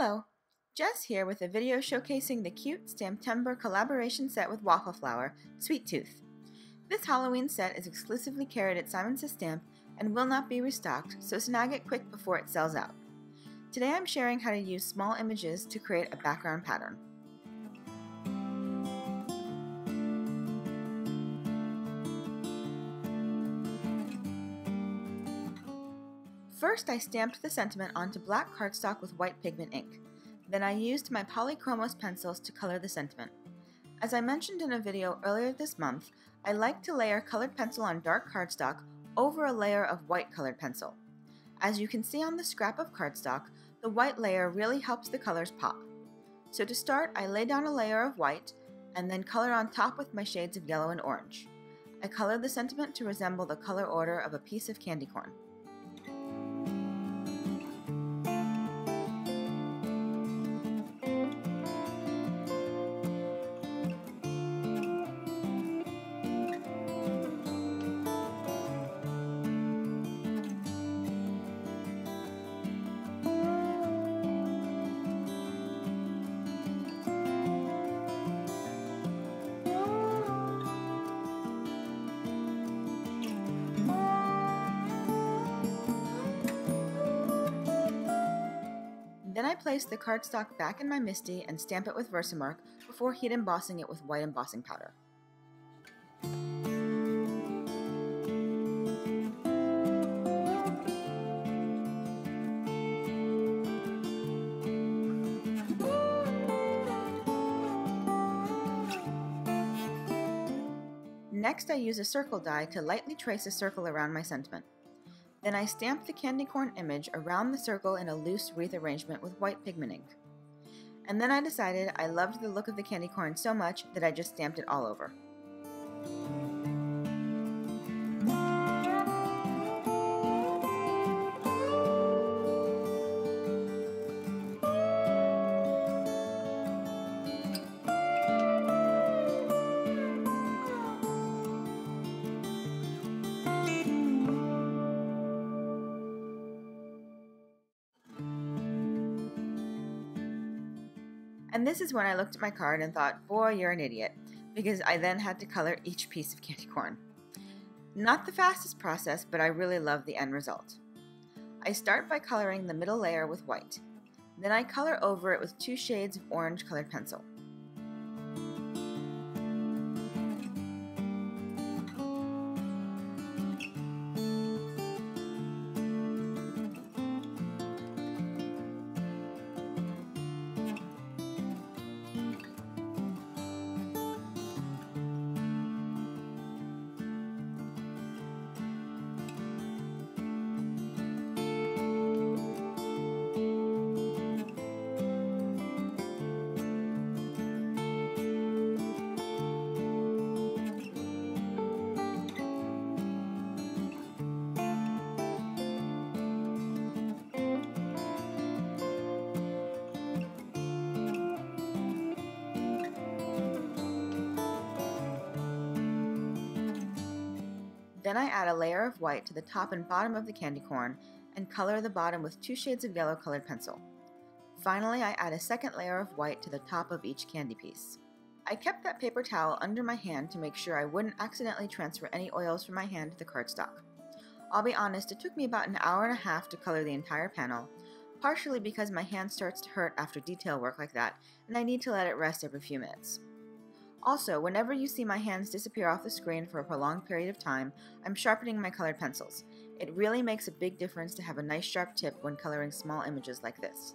Hello, Jess here with a video showcasing the cute STAMPtember collaboration set with Waffleflower, Sweet Tooth. This Halloween set is exclusively carried at Simon Says Stamp and will not be restocked, so snag it quick before it sells out. Today I'm sharing how to use small images to create a background pattern. First, I stamped the sentiment onto black cardstock with white pigment ink. Then I used my POLYCHROMOS pencils to color the sentiment. As I mentioned in a video earlier this month, I like to layer colored pencil on dark cardstock over a layer of white colored pencil. As you can see on the scrap of cardstock, the white layer really helps the colors pop. So to start, I lay down a layer of white and then color on top with my shades of yellow and orange. I colored the sentiment to resemble the color order of a piece of candy corn. Then I place the cardstock back in my MISTI and stamp it with Versamark before heat embossing it with white embossing powder. Next, I use a circle die to lightly trace a circle around my sentiment. Then I stamp the candy corn image around the circle in a loose wreath arrangement with white pigment ink. And then I decided I loved the look of the candy corn so much that I just stamped it all over. And this is when I looked at my card and thought, boy, you're an idiot, because I then had to color each piece of candy corn. Not the fastest process, but I really love the end result. I start by coloring the middle layer with white. Then I color over it with 2 shades of orange colored pencil. Then I add a layer of white to the top and bottom of the candy corn and color the bottom with 2 shades of yellow colored pencil. Finally, I add a second layer of white to the top of each candy piece. I kept that paper towel under my hand to make sure I wouldn't accidentally transfer any oils from my hand to the cardstock. I'll be honest, it took me about an hour and a half to color the entire panel, partially because my hand starts to hurt after detail work like that, and I need to let it rest every few minutes. Also, whenever you see my hands disappear off the screen for a prolonged period of time, I'm sharpening my colored pencils. It really makes a big difference to have a nice sharp tip when coloring small images like this.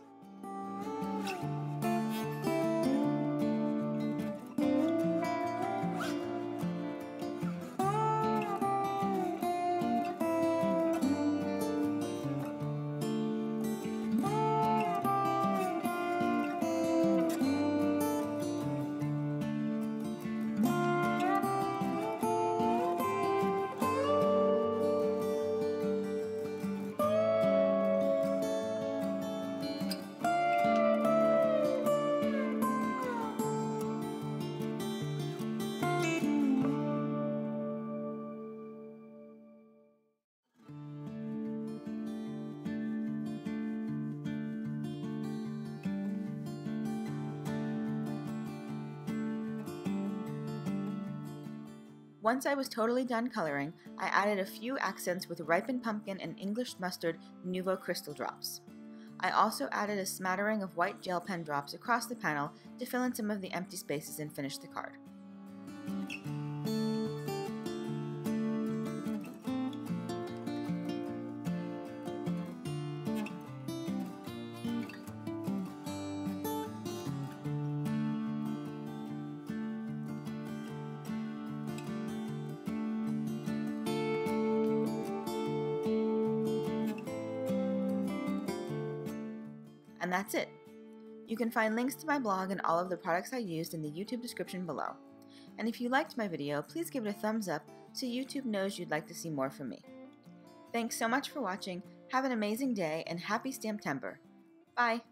Once I was totally done coloring, I added a few accents with ripened pumpkin and English mustard Nuvo crystal drops. I also added a smattering of white gel pen drops across the panel to fill in some of the empty spaces and finish the card. And that's it. You can find links to my blog and all of the products I used in the YouTube description below. And if you liked my video, please give it a thumbs up so YouTube knows you'd like to see more from me. Thanks so much for watching, have an amazing day, and happy STAMPtember! Bye!